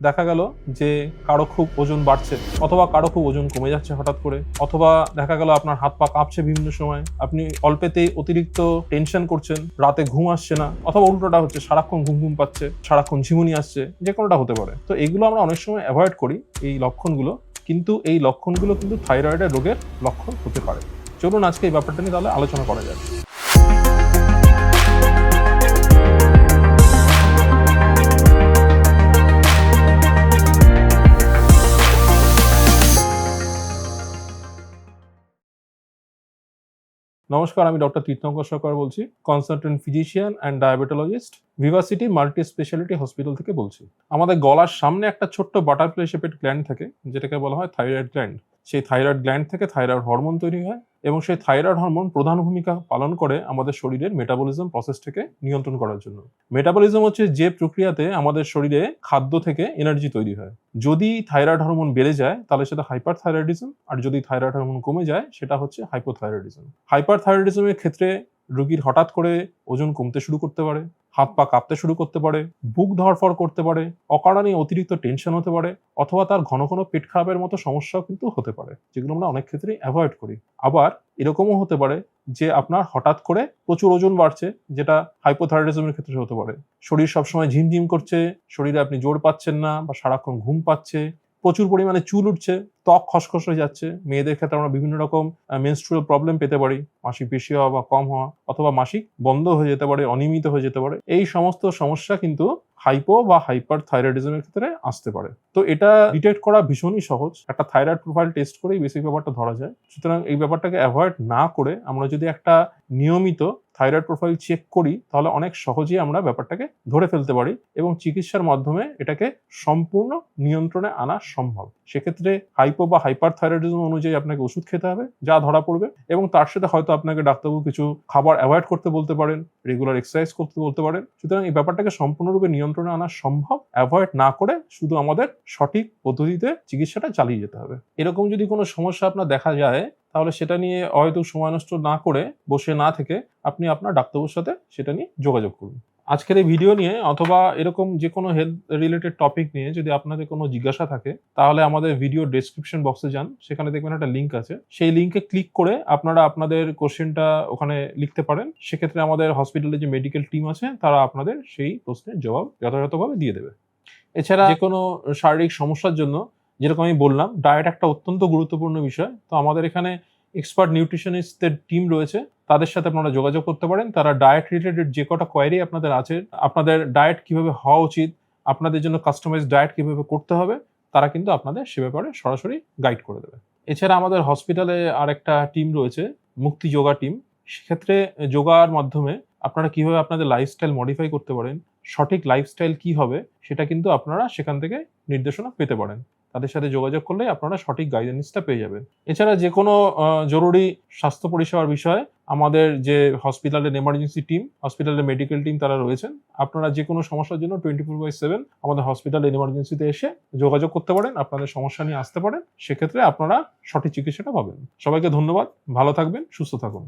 দেখা গেল যে কারো খুব ওজন বাড়ছে অথবা কারো খুব ওজন কমে যাচ্ছে হঠাৎ করে, অথবা দেখা গেল আপনার হাত পা কাঁপছে বিভিন্ন সময়, আপনি অল্পেতেই অতিরিক্ত টেনশন করছেন, রাতে ঘুম আসছে না, অথবা উল্টোটা হচ্ছে সারাক্ষণ ঘুম ঘুম পাচ্ছে, সারাক্ষণ ঝিমুনি আসছে, যে কোনোটা হতে পারে। তো এগুলো আমরা অনেক সময় অ্যাভয়েড করি এই লক্ষণগুলো, কিন্তু এই লক্ষণগুলো কিন্তু থাইরয়েডের রোগের লক্ষণ হতে পারে। চলুন আজকে এই ব্যাপারটা নিয়ে তাহলে আলোচনা করা যাক। নমস্কার, আমি ডক্টর তীর্থঙ্কর সরকার বলছি, consultant physician and diabetologist, Vivacity multi speciality hospital থেকে বলছি। আমাদের গলার সামনে একটা ছোট্ট বাটারফ্লাই শেপের গ্ল্যান্ড থাকে, যেটাকে বলা হয় থাইরয়েড গ্ল্যান্ড। সেই থাইরয়েড গ্ল্যান্ড থেকে থাইরয়েড হরমোন তৈরি হয় এবং সেই থাইরয়েড হরমোন প্রধান ভূমিকা পালন করে আমাদের শরীরের মেটাবলিজম প্রসেসটাকে নিয়ন্ত্রণ করার জন্য। মেটাবলিজম হচ্ছে যে প্রক্রিয়াতে আমাদের শরীরে খাদ্য থেকে এনার্জি তৈরি হয়। যদি থাইরয়েড হরমোন বেড়ে যায় তাহলে সেটা হাইপারথাইরয়েডিজম, আর যদি থাইরয়েড হরমোন কমে যায় সেটা হচ্ছে হাইপোথাইরয়েডিজম। হাইপারথাইরয়েডিজমের ক্ষেত্রে রোগীর হঠাৎ করে ওজন কমতে শুরু করতে পারে, হাত পা কাঁপতে শুরু করতে পারে, বুক ধড়ফড় করতে পারে, অকারণে অতিরিক্ত টেনশন হতে পারে, অথবা তার ঘন ঘন পেট খারাপের মতো সমস্যাও কিন্তু হতে পারে, যেগুলো আমরা অনেক ক্ষেত্রেই অ্যাভয়েড করি। আবার এরকমও হতে পারে যে আপনার হঠাৎ করে প্রচুর ওজন বাড়ছে, যেটা হাইপোথাইরয়েডিজমের ক্ষেত্রে হতে পারে। শরীর সবসময় ঝিমঝিম করছে, শরীরে আপনি জোর পাচ্ছেন না, বা সারাক্ষণ ঘুম পাচ্ছে, প্রচুর পরিমাণে চুল উঠছে, ত্বক খসখস হয়ে যাচ্ছে। মেয়েদের ক্ষেত্রে আমরা বিভিন্ন রকম মেনস্ট্রুয়াল প্রবলেম পেতে পারি, মাসিক বেশি হওয়া বা কম হওয়া, অথবা মাসিক বন্ধ হয়ে যেতে পারে, অনিয়মিত হয়ে যেতে পারে। এই সমস্ত সমস্যা কিন্তু হাইপো বা হাইপার থাইরয়েডিজমের ক্ষেত্রে আসতে পারে। তো এটা ডিটেক্ট করা ভীষণই সহজ, একটা থাইরয়েড প্রোফাইল টেস্ট করেই বেসিক ব্যাপারটা ধরা যায়। সুতরাং এই ব্যাপারটাকে অ্যাভয়েড না করে আমরা যদি একটা নিয়মিত থাইরয়েড প্রোফাইল চেক করি, তাহলে অনেক সহজেই আমরা ব্যাপারটাকে ধরে ফেলতে পারি এবং চিকিৎসার মাধ্যমে এটাকে সম্পূর্ণ নিয়ন্ত্রণে আনা সম্ভব। সেক্ষেত্রে হাইপো বা হাইপার থাইরয়েডিজম অনুযায়ী আপনাকে ওষুধ খেতে হবে, যা ধরা পড়বে, এবং তার সাথে হয়তো আপনাকে ডাক্তারবাবু কিছু খাবার অ্যাভয়েড করতে বলতে পারেন, রেগুলার এক্সারসাইজ করতে বলতে পারেন। সুতরাং এই ব্যাপারটাকে সম্পূর্ণরূপে নিয়ন্ত্রণে আনা সম্ভব। অ্যাভয়েড না করে শুধু আমাদের সঠিক পদ্ধতিতে চিকিৎসাটা চালিয়ে যেতে হবে। এরকম যদি কোনো সমস্যা আপনার দেখা যায়, তাহলে সেটা নিয়ে হয়তো সময় নষ্ট না করে, বসে না থেকে, আপনি আপনার ডাক্তারবাবুর সাথে সেটা নিয়ে যোগাযোগ করুন। আজকের এই ভিডিও নিয়ে অথবা এরকম যে কোনো হেলথ রিলেটেড টপিক নিয়ে যদি আপনাদের কোনো জিজ্ঞাসা থাকে, তাহলে আমাদের ভিডিও ডেসক্রিপশন বক্সে যান, সেখানে দেখবেন একটা লিঙ্ক আছে। সেই লিঙ্কে ক্লিক করে আপনারা আপনাদের কোশ্চেনটা ওখানে লিখতে পারেন। সেক্ষেত্রে আমাদের হসপিটালে যে মেডিকেল টিম আছে তারা আপনাদের সেই প্রশ্নের জবাব যথাযথভাবে দিয়ে দেবে। এছাড়া যে কোনো শারীরিক সমস্যার জন্য, যেরকম আমি বললাম, ডায়েট একটা অত্যন্ত গুরুত্বপূর্ণ বিষয়। তো আমাদের এখানে এক্সপার্ট নিউট্রিশনিস্টদের টিম রয়েছে, তাদের সাথে আপনারা যোগাযোগ করতে পারেন। তারা ডায়েট রিলেটেড যে কটা কোয়ারি আপনাদের আছে, আপনাদের ডায়েট কিভাবে হওয়া উচিত, আপনাদের জন্য কাস্টমাইজ ডায়েট কিভাবে করতে হবে, তারা কিন্তু আপনাদের সে ব্যাপারে সরাসরি গাইড করে দেবে। এছাড়া আমাদের হসপিটালে আরেকটা টিম রয়েছে, মুক্তি যোগা টিম। সেক্ষেত্রে যোগার মাধ্যমে আপনারা কিভাবে আপনাদের লাইফস্টাইল মডিফাই করতে পারেন, সঠিক লাইফস্টাইল কি হবে, সেটা কিন্তু আপনারা সেখান থেকে নির্দেশনা পেতে পারেন। তাদের সাথে যোগাযোগ করলে আপনারা সঠিক গাইডেন্সটা পেয়ে যাবেন। এছাড়া যে কোনো জরুরি স্বাস্থ্য পরিষেবার বিষয়ে আমাদের যে হসপিটালের এমার্জেন্সি টিম, হসপিটালের মেডিকেল টিম তারা রয়েছেন। আপনারা যে কোনো সমস্যার জন্য 24/7 আমাদের হসপিটালের এমার্জেন্সিতে এসে যোগাযোগ করতে পারেন, আপনাদের সমস্যা নিয়ে আসতে পারেন। সেক্ষেত্রে আপনারা সঠিক চিকিৎসাটা পাবেন। সবাইকে ধন্যবাদ, ভালো থাকবেন, সুস্থ থাকুন।